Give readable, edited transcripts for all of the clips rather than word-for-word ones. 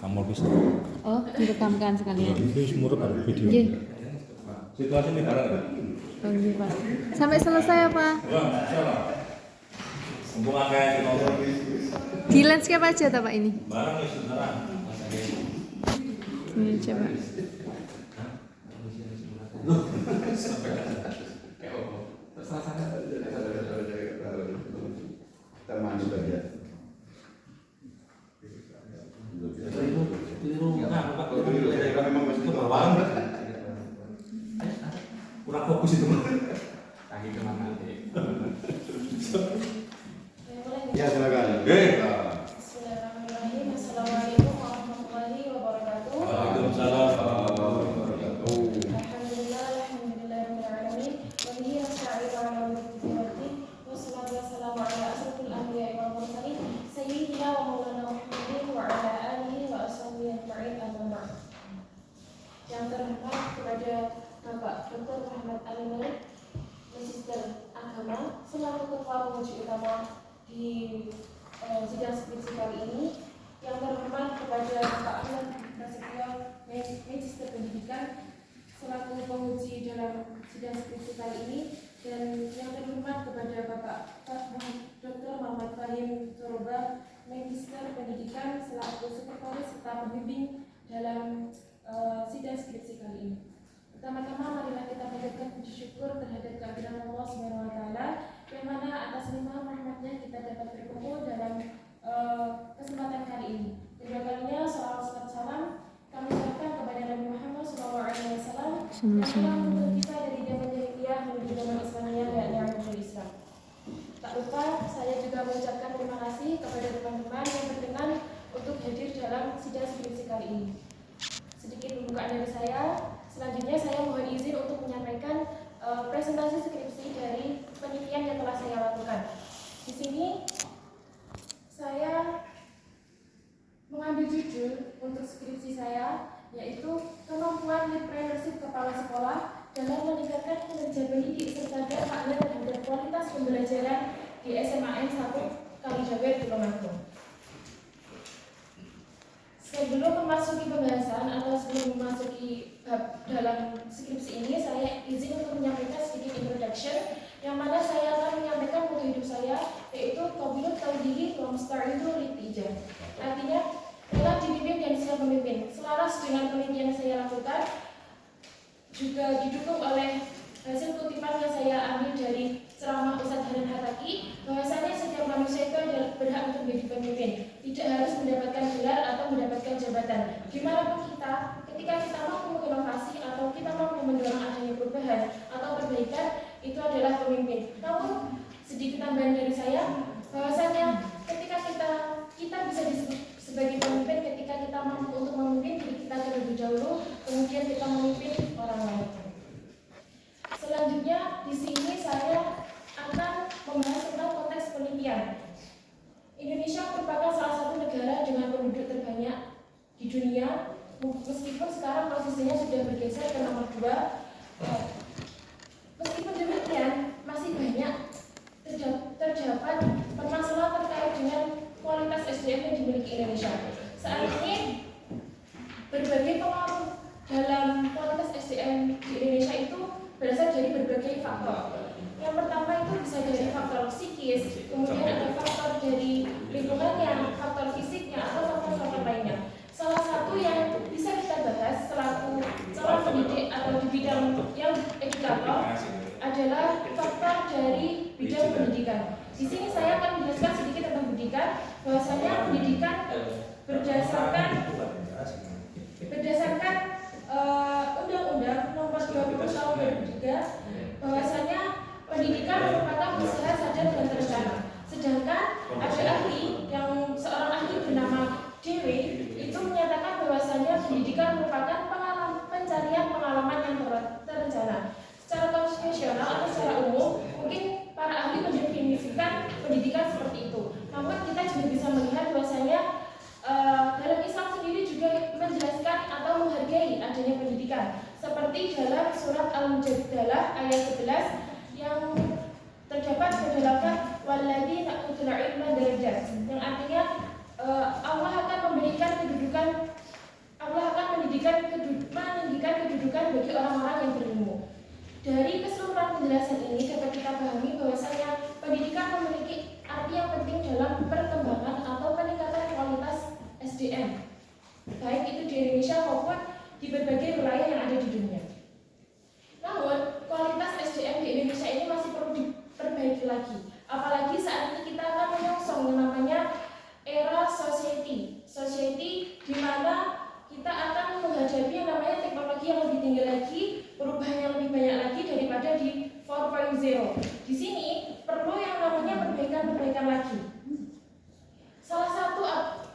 kamu bisa. Oh, direkamkan sekalian. Itu semua rekam video. Nggih. Situasi ini barang. Oh, nggih, Pak. Sampai selesai apa? Mumpung akeh nonton. Di landscape aja ta, Pak, ini? Barang wis sekarang. Ini coba. Kurang fokus itu. Lagi kemana? Ya silakan. Bismillahirrahmanirrahim. Assalamualaikum warahmatullahi wabarakatuh. Waalaikumsalam. Alhamdulillah, alhamdulillahirabbil alamin. Wa bihi nasta'inu 'ala umuri din. Wassalatu wassalamu 'ala asyrofil anbiya'i wal mursalin sayyidina wa maulana Muhammadin wa 'ala alihi wa ashabihi ajma'in. Amma ba'd. Yang terhormat kepada Bapak Dr. Muhammad Ali Malik, Magister Agama, selaku Ketua Penguji Utama di sidang skripsi kali ini. Yang terhormat kepada Bapak Ahmad Prasetyo, Magister Pendidikan, selaku penguji dalam sidang skripsi kali ini. Dan yang terhormat kepada Bapak Dr. Muhammad Fahim Toroba, Magister Pendidikan, selaku sekretaris serta pembimbing dalam sidang skripsi kali ini. Pertama-tama marilah kita panjatkan puji syukur terhadap kehadiran Allah Subhanahu wa taala, yang mana atas limpahan rahmatnya kita dapat berkumpul dalam kesempatan kali ini. Kedua kalinya salawat serta salam kami ucapkan kepada Nabi Muhammad SAW yang telah menuntun kita dari zaman jahiliyah menuju zaman Islamiyah dan ni'matul Islam. Tak lupa saya juga mengucapkan terima kasih kepada teman-teman yang berkenan untuk hadir dalam sidang skripsi kali ini. Sedikit pembukaan dari saya. Selanjutnya saya mohon izin untuk menyampaikan presentasi skripsi dari penelitian yang telah saya lakukan. Di sini saya mengambil judul untuk skripsi saya, yaitu kemampuan leadership kepala sekolah dalam meningkatkan kinerja pendidik serta dampaknya terhadap kualitas pembelajaran di SMAN 1 Kalijawer Tulungagung. Sebelum memasuki pembahasan atau sebelum memasuki bab dalam skripsi ini, saya izin untuk menyampaikan sedikit introduction, yang mana saya akan menyampaikan moto hidup saya, yaitu Qabilut Tauhidi Lomstar itu Litija. Artinya, telah dipimpin dan siap memimpin. Selaras dengan penelitian yang saya lakukan, juga didukung oleh hasil kutipan yang saya ambil dari ceramah Ustadz Hanan Hataki, bahwasanya setiap manusia itu berhak untuk menjadi pemimpin, tidak harus mendapatkan gelar atau mendapatkan jabatan. Dimanapun kita, ketika kita mampu menginovasi atau kita mampu mendorong adanya perubahan atau perbaikan, itu adalah pemimpin. Namun sedikit tambahan dari saya, bahwasanya ketika kita bisa disebut sebagai pemimpin ketika kita mampu untuk memimpin diri kita terlebih dahulu, kemudian kita memimpin orang lain. Selanjutnya di sini saya akan membahas tentang konteks penelitian. Indonesia merupakan salah satu negara dengan penduduk terbanyak di dunia, meskipun sekarang posisinya sudah bergeser ke nomor 2. Meskipun demikian, masih banyak terdapat permasalahan terkait dengan kualitas SDM yang dimiliki Indonesia. Saat ini berbagai pengaruh dalam kualitas SDM di Indonesia itu berasal dari berbagai faktor. Yang pertama itu bisa dari faktor psikis, kemudian ada faktor dari lingkungannya, faktor fisiknya, atau faktor-faktor lainnya. Salah satu yang bisa kita bahas selaku calon pendidik atau di bidang yang edukator adalah faktor dari bidang pendidikan. Di sini saya akan menjelaskan sedikit tentang pendidikan, bahwasanya pendidikan berdasarkan Undang-Undang Nomor 20 Tahun 2003, bahwasanya pendidikan merupakan usaha sadar dan terencana. Sedangkan ada seorang ahli bernama Dewi itu menyatakan bahwasanya pendidikan merupakan pencarian pengalaman yang terencana. Secara konvensional atau secara umum, mungkin para ahli mendefinisikan pendidikan seperti itu. Namun kita juga bisa melihat bahwasanya dalam Islam sendiri juga menjelaskan atau menghargai adanya pendidikan. Seperti dalam surat Al-Mujadalah ayat 11 yang terdapat pada lafaz walladzina utul ilma darajat. meninggikan kedudukan bagi orang-orang yang berilmu. Dari keseluruhan penjelasan ini dapat kita pahami bahwasanya pendidikan memiliki arti yang penting dalam perkembangan atau peningkatan kualitas SDM, baik itu di Indonesia maupun di berbagai wilayah yang ada di dunia. Namun, kualitas SDM di Indonesia ini masih perlu diperbaiki lagi. Apalagi saat ini kita akan menyongsong yang namanya era society di mana kita akan menghadapi yang namanya teknologi yang lebih tinggi lagi, perubahan yang lebih banyak lagi daripada di 4.0. Di sini perlu yang namanya perbaikan lagi. Salah satu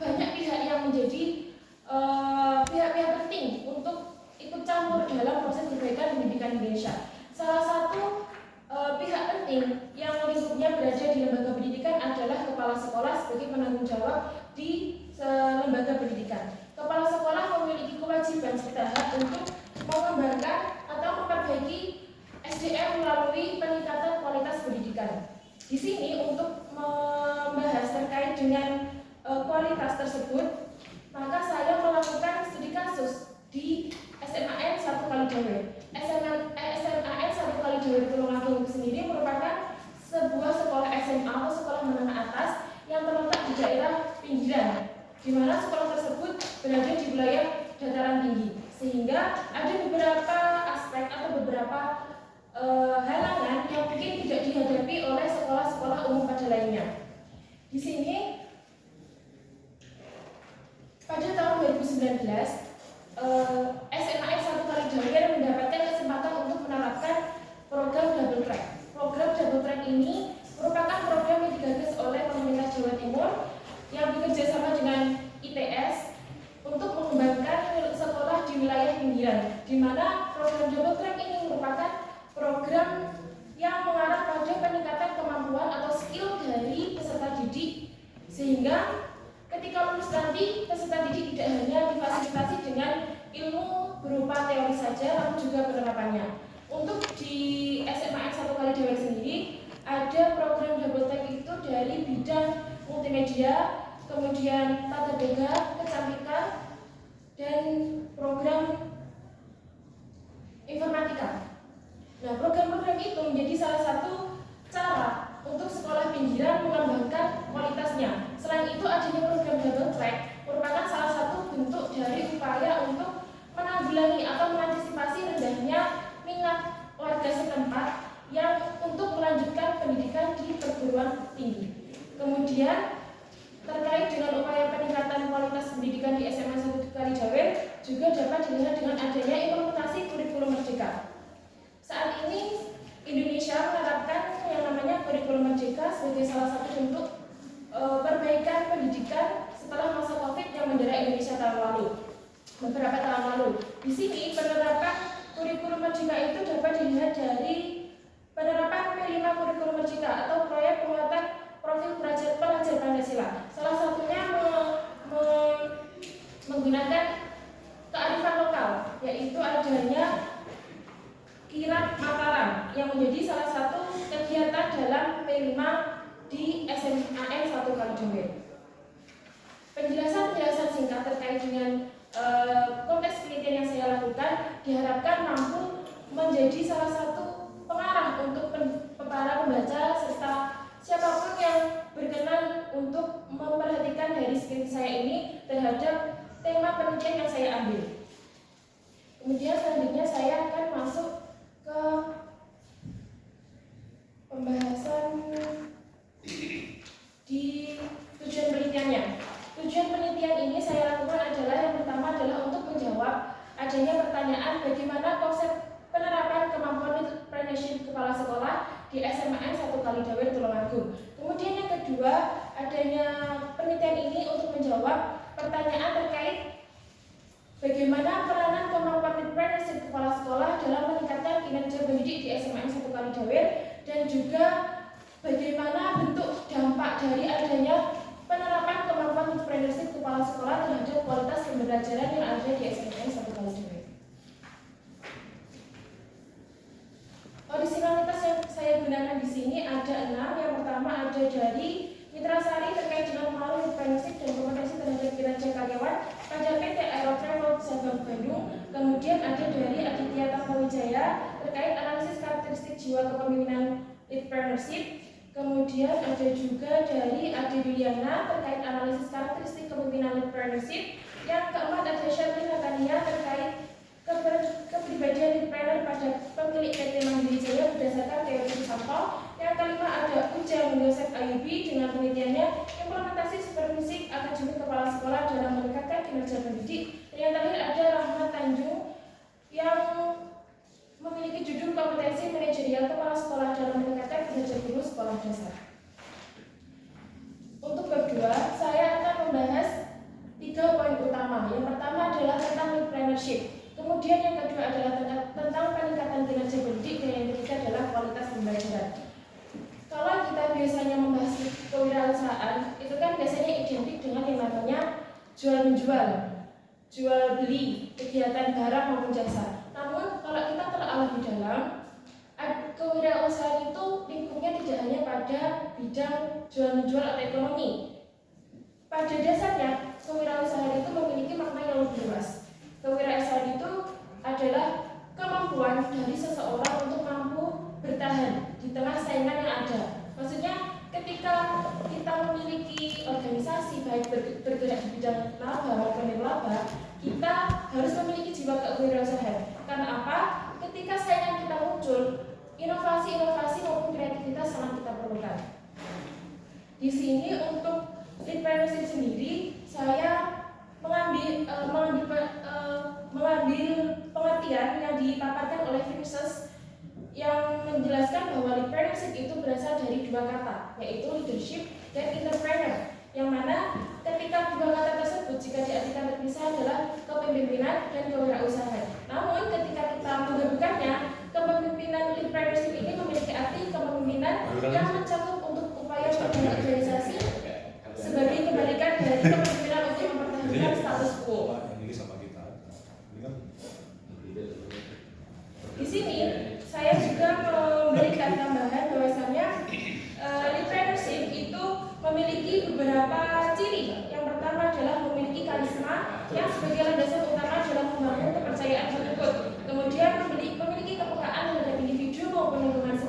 banyak pihak yang menjadi pihak-pihak penting untuk ikut campur dalam proses perbaikan pendidikan Indonesia. Salah satu pihak penting yang lingkupnya berada di lembaga pendidikan adalah kepala sekolah sebagai penanggung jawab di lembaga pendidikan. Kepala sekolah memiliki kewajiban serta hak untuk mengembangkan atau memperbaiki SDM melalui peningkatan kualitas pendidikan. Di sini untuk membahas terkait dengan kualitas tersebut, maka saya melakukan studi kasus di SMAN 1 Kalijawer. SMAN 1 Kalijawer Tulungagung sendiri merupakan sebuah sekolah SMA atau sekolah menengah atas yang terletak di daerah pinggiran, di mana sekolah tersebut berada di wilayah dataran tinggi, sehingga ada beberapa aspek atau beberapa halangan yang mungkin tidak dihadapi oleh sekolah-sekolah umum pada lainnya. Di sini pada tahun 2019 SMAN 1 Kalijawer mendapatkan kesempatan untuk menerapkan program double track. Program double track ini merupakan program yang digagas oleh pemerintah Jawa Timur yang bekerja sama dengan ITS untuk mengembangkan sekolah di wilayah pinggiran, di mana program double track ini merupakan program yang mengarah pada peningkatan kemampuan atau skill dari peserta didik, sehingga ketika lulus nanti peserta didik tidak hanya difasilitasi dengan ilmu berupa teori saja, namun juga penerapannya. Untuk di SMAN 1 Kalijawer sendiri ada program double track itu dari bidang multimedia, kemudian tata boga, kecantikan, dan program informatika. Nah, program-program itu menjadi salah satu cara untuk sekolah pinggiran mengembangkan kualitasnya. Selain itu, adanya program double track merupakan salah satu bentuk dari upaya untuk menanggulangi atau mengantisipasi rendahnya minat warga setempat yang untuk melanjutkan pendidikan di perguruan tinggi. Kemudian terkait dengan upaya peningkatan kualitas pendidikan di SMA 1 Kalijawer juga dapat dilihat dengan adanya implementasi kurikulum merdeka. Saat ini Indonesia menerapkan yang namanya kurikulum merdeka sebagai salah satu bentuk perbaikan pendidikan setelah masa Covid yang mendera Indonesia beberapa tahun lalu. Di sini penerapan kurikulum merdeka itu dapat dilihat dari penerapan P5 kurikulum merdeka atau proyek penguatan profil pelajar Pancasila. Salah satunya menggunakan kearifan lokal, yaitu adanya kirab Mataram yang menjadi salah satu kegiatan dalam P5 di SMAN 1 Kalijawer. Penjelasan singkat terkait dengan konteks penelitian yang saya lakukan diharapkan mampu menjadi salah satu pengarah untuk para pembaca serta siapapun yang berkenan untuk memperhatikan dari skrip saya ini terhadap tema penelitian yang saya ambil. Kemudian selanjutnya saya akan masuk ke pembahasan di tujuan penelitiannya. Tujuan penelitian ini saya lakukan adalah yang pertama adalah untuk menjawab adanya pertanyaan bagaimana konsep penerapan kemampuan entrepreneurship kepala sekolah di SMAN 1 Kalijawer Tulungagung. Kemudian yang kedua, adanya penelitian ini untuk menjawab pertanyaan terkait bagaimana peranan kemampuan entrepreneurship kepala sekolah dalam meningkatkan kinerja pendidik di SMAN 1 Kalijawer, dan juga bagaimana bentuk dampak dari adanya penerapan kemampuan entrepreneurship kepala sekolah terhadap kualitas pembelajaran yang ada di SMAN 1 Kalijawer. Kondisionalitas yang saya gunakan di sini ada 6. Yang pertama ada dari Mitra Sari terkait dengan pengaruh entrepreneurship dan kompetensi terhadap kinerja karyawan pada PT Aero Travel Sabang Bandung. Kemudian ada dari Aditya Tantowijaya terkait analisis karakteristik jiwa kepemimpinan leadership. Kemudian ada juga dari Ade Wiliana terkait analisis karakteristik kepemimpinan leadership. Yang keempat ada Syarlin Natania terkait kepribadian leader pada pemilik PT Mandiri Jaya berdasarkan teori sampel. Yang kelima ada Ujang Yosef Ayubi dengan penelitiannya implementasi supervisi akademik kepala sekolah dalam meningkatkan kinerja pendidik. Dan yang terakhir ada Rahmat Tanjung yang memiliki judul kompetensi manajerial kepala sekolah dalam meningkatkan kinerja guru sekolah dasar. Untuk bab 2, saya akan membahas 3 poin utama. Yang pertama adalah tentang leadership. Kemudian yang kedua adalah tentang peningkatan kinerja pendidik, dan yang ketiga adalah kualitas pembelajaran. Kalau kita biasanya membahas kewirausahaan, itu kan biasanya identik dengan yang namanya jual-menjual, jual beli, kegiatan barang maupun jasa. Namun kalau kita telah lebih dalam, kewirausahaan itu lingkupnya tidak hanya pada bidang jual-menjual atau ekonomi. Pada dasarnya, kewirausahaan itu memiliki makna yang lebih luas. Kewirausahaan itu adalah kemampuan dari seseorang untuk mampu bertahan di tengah saingan yang ada. Maksudnya ketika kita memiliki organisasi baik bergerak di bidang laba maupun nirlaba, kita harus memiliki jiwa kewirausahaan. Karena apa? Ketika saingan kita muncul, inovasi-inovasi maupun kreativitas sangat kita perlukan. Di sini untuk leadership sendiri, saya mengambil pengertian yang dipaparkan oleh Vinces yang menjelaskan bahwa leadership itu berasal dari 2 kata, yaitu leadership dan entrepreneur, yang mana ketika 2 kata tersebut jika diartikan terpisah adalah kepemimpinan dan kewirausahaan. Namun ketika kita menggabungkannya, kepemimpinan leadership ini memiliki arti kepemimpinan yang mencakup untuk upaya perubahan organisasi sebagai kebalikan dari kepemimpinan untuk mempertahankan status quo. Ini sama kita. Ini kan Di sini saya juga memberikan tambahan bahwasannya leadership itu memiliki beberapa ciri. Yang pertama adalah memiliki karisma yang sebagai landasan utama dalam membangun kepercayaan berikut. Kemudian memiliki kepekaan terhadap individu maupun lingkungan